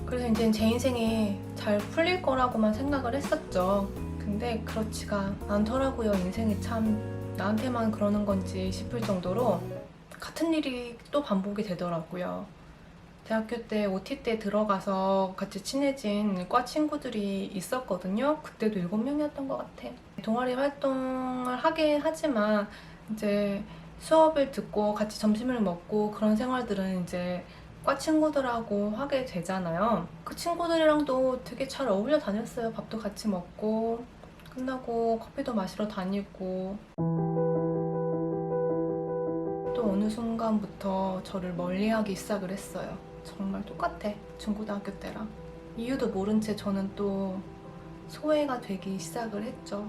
그래서 이제 제 인생이 잘 풀릴 거라고만 생각을 했었죠. 근데 그렇지가 않더라고요. 인생이 참 나한테만 그러는 건지 싶을 정도로 같은 일이 또 반복이 되더라고요. 대학교 때 OT 때 들어가서 같이 친해진 과 친구들이 있었거든요. 그때도 7명이었던 것 같아. 동아리 활동을 하긴 하지만 이제 수업을 듣고 같이 점심을 먹고 그런 생활들은 이제 과 친구들하고 하게 되잖아요. 그 친구들이랑도 되게 잘 어울려 다녔어요. 밥도 같이 먹고 끝나고 커피도 마시러 다니고. 또 어느 순간부터 저를 멀리하기 시작을 했어요. 정말 똑같아. 중고등학교 때랑. 이유도 모른 채 저는 또 소외가 되기 시작을 했죠.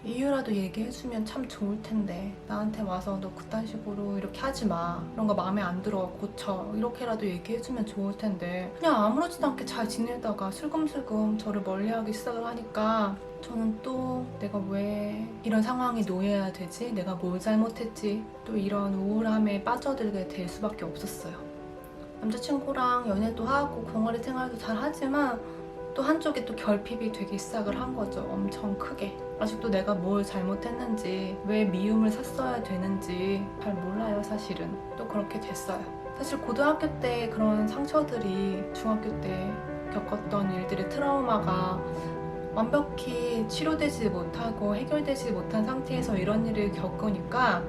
이유라도 얘기해주면 참 좋을 텐데 나한테 와서 너 그딴 식으로 이렇게 하지 마, 이런 거 마음에 안 들어, 고쳐, 이렇게라도 얘기해주면 좋을 텐데 그냥 아무렇지도 않게 잘 지내다가 슬금슬금 저를 멀리하기 시작을 하니까 저는 또 내가 왜 이런 상황에 놓여야 되지? 내가 뭘 잘못했지? 또 이런 우울함에 빠져들게 될 수밖에 없었어요. 남자친구랑 연애도 하고 동아리 생활도 잘 하지만 또 한쪽에 또 결핍이 되기 시작을 한 거죠. 엄청 크게. 아직도 내가 뭘 잘못했는지, 왜 미움을 샀어야 되는지 잘 몰라요, 사실은. 또 그렇게 됐어요. 사실 고등학교 때 그런 상처들이 중학교 때 겪었던 일들의 트라우마가 완벽히 치료되지 못하고 해결되지 못한 상태에서 이런 일을 겪으니까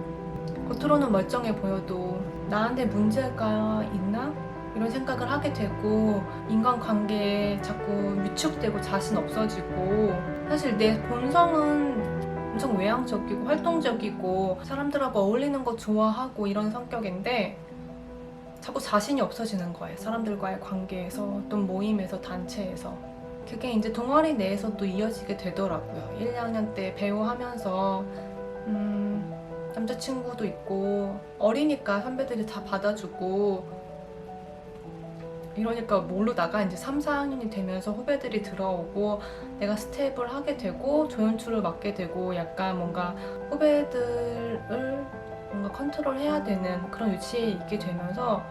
겉으로는 멀쩡해 보여도 나한테 문제가 있나? 이런 생각을 하게 되고 인간관계에 자꾸 위축되고 자신 없어지고, 사실 내 본성은 엄청 외향적이고 활동적이고 사람들하고 어울리는 거 좋아하고 이런 성격인데 자꾸 자신이 없어지는 거예요. 사람들과의 관계에서, 또 모임에서, 단체에서. 그게 이제 동아리 내에서도 이어지게 되더라고요. 1, 2학년 때 배우하면서 남자친구도 있고 어리니까 선배들이 다 받아주고 이러니까 모르다가 이제 3, 4학년이 되면서 후배들이 들어오고 내가 스텝을 하게 되고 조연출을 맡게 되고 약간 뭔가 후배들을 뭔가 컨트롤해야 되는 그런 위치에 있게 되면서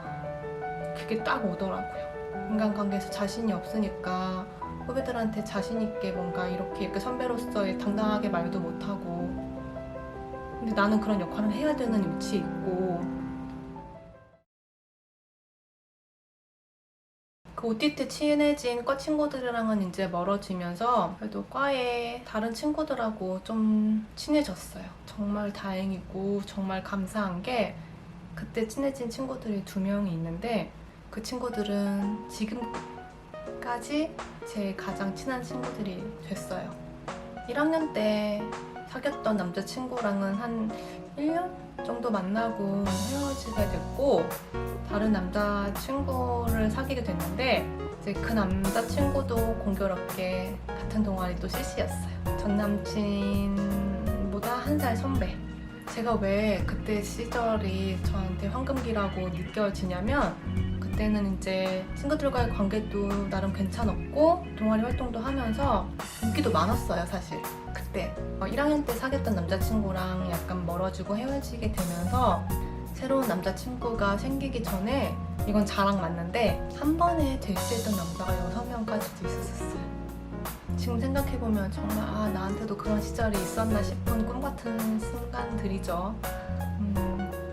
그게 딱 오더라고요. 인간관계에서 자신이 없으니까 후배들한테 자신 있게 뭔가 이렇게 선배로서 당당하게 말도 못하고, 근데 나는 그런 역할을 해야 되는 위치에 있고, 그 OT 때 친해진 과 친구들이랑은 이제 멀어지면서 그래도 과의 다른 친구들하고 좀 친해졌어요. 정말 다행이고 정말 감사한 게 그때 친해진 친구들이 2명이 있는데 그 친구들은 지금까지 제 가장 친한 친구들이 됐어요. 1학년 때 사귀었던 남자친구랑은 한 1년 정도 만나고 헤어지게 됐고 다른 남자친구를 사귀게 됐는데 이제 그 남자친구도 공교롭게 같은 동아리 또 CC였어요. 전 남친보다 1살 선배. 제가 왜 그때 시절이 저한테 황금기라고 느껴지냐면 그때는 이제 친구들과의 관계도 나름 괜찮았고 동아리 활동도 하면서 인기도 많았어요, 사실. 그때 1학년 때 사귀었던 남자친구랑 약간 멀어지고 헤어지게 되면서 새로운 남자친구가 생기기 전에, 이건 자랑 맞는데 한 번에 데이트했던 남자가 6명까지도 있었어요. 지금 생각해보면 정말 나한테도 그런 시절이 있었나 싶은 꿈같은 순간들이죠.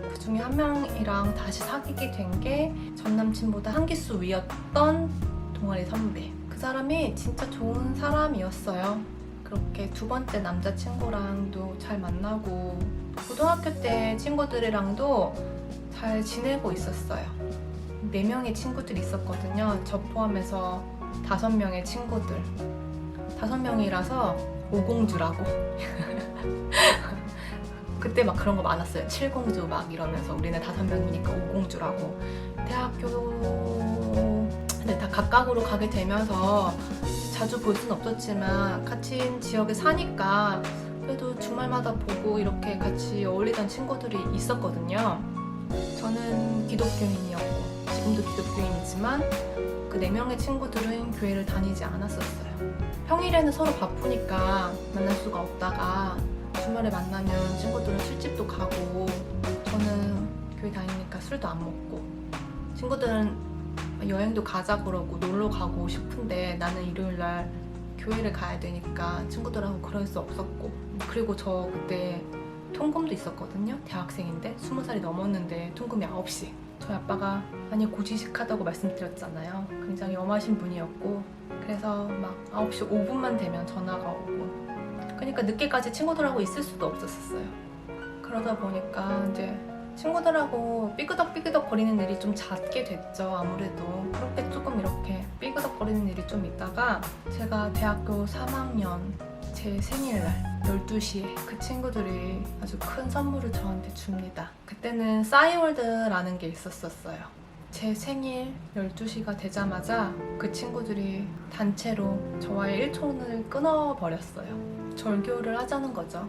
그 중에 한 명이랑 다시 사귀게 된 게 전 남친보다 한 기수 위였던 동아리 선배. 그 사람이 진짜 좋은 사람이었어요. 그렇게 2번째 남자친구랑도 잘 만나고 고등학교 때 친구들이랑도 잘 지내고 있었어요. 4명의 친구들이 있었거든요. 저 포함해서 5명의 친구들. 5명이라서 오공주라고. 그때 막 그런 거 많았어요. 7공주 막 이러면서 우리는 5명이니까 오공주라고. 대학교 근데 다 각각으로 가게 되면서 자주 볼 수는 없었지만 같은 지역에 사니까 그래도 주말마다 보고 이렇게 같이 어울리던 친구들이 있었거든요. 저는 기독교인이었고 지금도 기독교인이지만 그 4명의 친구들은 교회를 다니지 않았었어요. 평일에는 서로 바쁘니까 만날 수가 없다가 주말에 만나면 친구들은 술집도 가고 저는 교회 다니니까 술도 안 먹고, 친구들은 여행도 가자 그러고 놀러 가고 싶은데 나는 일요일날 교회를 가야 되니까 친구들하고 그럴 수 없었고, 그리고 저 그때 통금도 있었거든요. 대학생인데 20살이 넘었는데 통금이 9시. 저희 아빠가 많이 고지식하다고 말씀드렸잖아요. 굉장히 엄하신 분이었고, 그래서 막 9시 5분만 되면 전화가 오고, 그러니까 늦게까지 친구들하고 있을 수도 없었어요. 그러다 보니까 이제 친구들하고 삐그덕삐그덕 거리는 일이 좀 잦게 됐죠. 아무래도 그렇게 조금 이렇게 삐그덕 거리는 일이 좀 있다가, 제가 대학교 3학년 제 생일날 12시에 그 친구들이 아주 큰 선물을 저한테 줍니다. 그때는 싸이월드라는 게 있었어요. 제 생일 12시가 되자마자 그 친구들이 단체로 저와의 일촌을 끊어버렸어요. 절교를 하자는 거죠.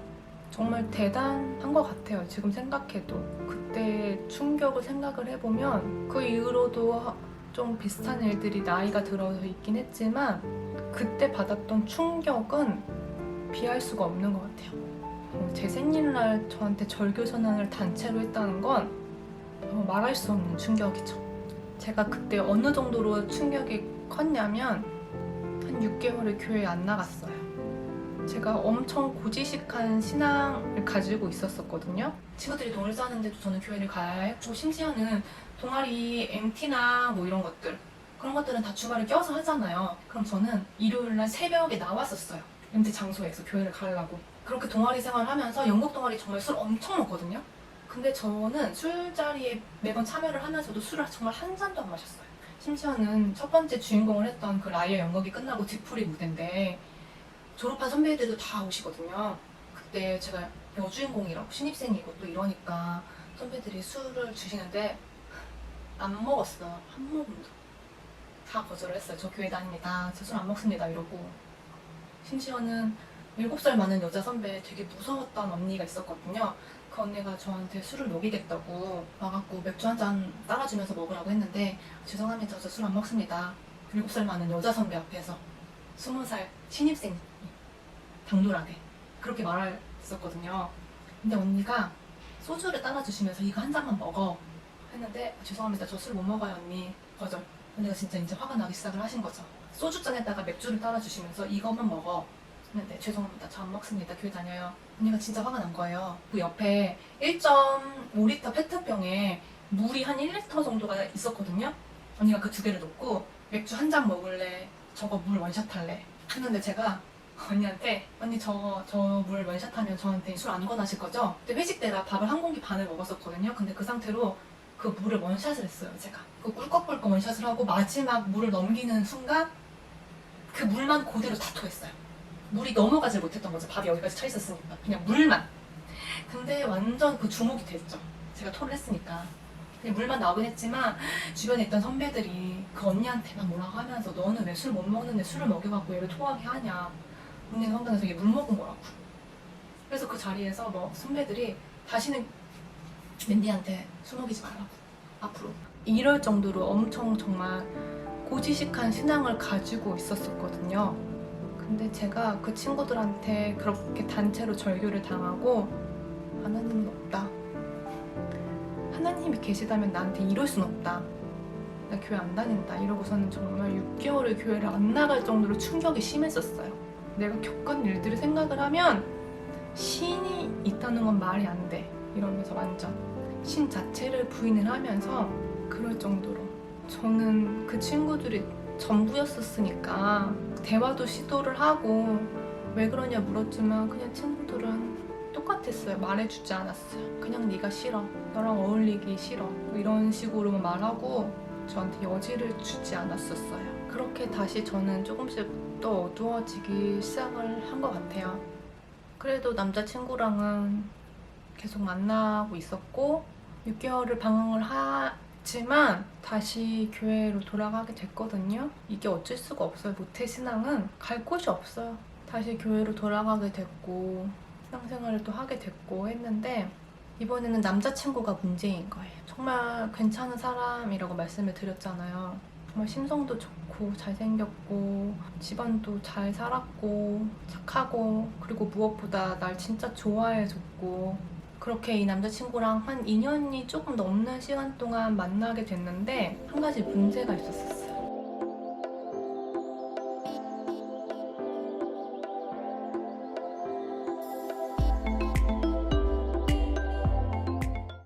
정말 대단한 것 같아요. 지금 생각해도. 그때 충격을 생각을 해보면 그 이후로도 좀 비슷한 일들이 나이가 들어서 있긴 했지만, 그때 받았던 충격은 비할 수가 없는 것 같아요. 제 생일날 저한테 절교 선언을 단체로 했다는 건 말할 수 없는 충격이죠. 제가 그때 어느 정도로 충격이 컸냐면 한 6개월을 교회에 안 나갔어요. 제가 엄청 고지식한 신앙을 가지고 있었거든요. 친구들이 동을 싸는데도 저는 교회를 가야 했고, 심지어는 동아리 MT나 뭐 이런 것들, 그런 것들은 다 주말에 껴서 하잖아요. 그럼 저는 일요일날 새벽에 나왔었어요. MT 장소에서 교회를 가려고. 그렇게 동아리 생활을 하면서, 영국 동아리 정말 술 엄청 먹거든요. 근데 저는 술자리에 매번 참여를 하면서도 술을 정말 한 잔도 안 마셨어요. 심지어는 첫 번째 주인공을 했던 그 라이어 연극이 끝나고 뒤풀이 무대인데 졸업한 선배들도 다 오시거든요. 그때 제가 여주인공이라고 신입생이고 또 이러니까 선배들이 술을 주시는데 안 먹었어요. 한 모금도. 다 거절을 했어요. 저 교회 다닙니다. 저 술 안 먹습니다. 이러고. 심지어는 7살 많은 여자 선배, 되게 무서웠던 언니가 있었거든요. 그 언니가 저한테 술을 먹이겠다고 와갖고 맥주 한 잔 따라주면서 먹으라고 했는데, 죄송합니다. 저 술 안 먹습니다. 7살 많은 여자 선배 앞에서 20살 신입생이 당돌하게 그렇게 말했었거든요. 근데 언니가 소주를 따라주시면서 이거 한 잔만 먹어 했는데, 죄송합니다. 저 술 못 먹어요 언니. 거절. 언니가 진짜 이제 화가 나기 시작을 하신 거죠. 소주잔에다가 맥주를 따라주시면서 이것만 먹어 했는데, 죄송합니다. 저 안 먹습니다. 교회 다녀요. 언니가 진짜 화가 난 거예요. 그 옆에 1.5리터 페트병에 물이 한 1리터 정도가 있었거든요. 언니가 그 2개를 놓고 맥주 한 잔 먹을래? 저거 물 원샷 할래? 했는데 제가 언니한테, 언니 저 물 원샷하면 저한테 술 안 권하실 거죠? 그때 회식 때라 밥을 한 공기 반을 먹었었거든요. 근데 그 상태로 그 물을 원샷을 했어요. 제가 그 꿀꺽꿀꺽 원샷을 하고 마지막 물을 넘기는 순간 그 물만 그대로 다 토했어요. 물이 넘어가질 못했던 거죠. 밥이 여기까지 차 있었으니까. 그냥 물만. 근데 완전 그 주목이 됐죠. 제가 토를 했으니까. 그냥 물만 나오긴 했지만 주변에 있던 선배들이 그 언니한테 막 뭐라고 하면서, 너는 왜 술 못 먹는데 술을 먹여갖고 얘를 토하게 하냐. 언니는 황당해서 얘 물 먹은 거라고. 그래서 그 자리에서 뭐 선배들이 다시는 맨디한테 술 먹이지 말라고. 앞으로. 이럴 정도로 엄청 정말 고지식한 신앙을 가지고 있었거든요. 근데 제가 그 친구들한테 그렇게 단체로 절교를 당하고, 하나님은 없다. 하나님이 계시다면 나한테 이럴 순 없다. 나 교회 안 다닌다. 이러고서는 정말 6개월을 교회를 안 나갈 정도로 충격이 심했었어요. 내가 겪은 일들을 생각을 하면 신이 있다는 건 말이 안 돼. 이러면서 완전 신 자체를 부인을 하면서 그럴 정도로. 저는 그 친구들이 전부였었으니까 대화도 시도를 하고 왜 그러냐 물었지만, 그냥 친구들은 똑같았어요. 말해주지 않았어요. 그냥 네가 싫어, 너랑 어울리기 싫어, 뭐 이런 식으로만 말하고 저한테 여지를 주지 않았었어요. 그렇게 다시 저는 조금씩 또 어두워지기 시작을 한 것 같아요. 그래도 남자친구랑은 계속 만나고 있었고 6개월을 방황을 하지만 다시 교회로 돌아가게 됐거든요. 이게 어쩔 수가 없어요. 모태신앙은 갈 곳이 없어요. 다시 교회로 돌아가게 됐고 신앙생활을 또 하게 됐고 했는데, 이번에는 남자친구가 문제인 거예요. 정말 괜찮은 사람이라고 말씀을 드렸잖아요. 정말 심성도 좋고 잘생겼고 집안도 잘 살았고 착하고, 그리고 무엇보다 날 진짜 좋아해줬고, 그렇게 이 남자친구랑 한 2년이 조금 넘는 시간 동안 만나게 됐는데 한 가지 문제가 있었어요.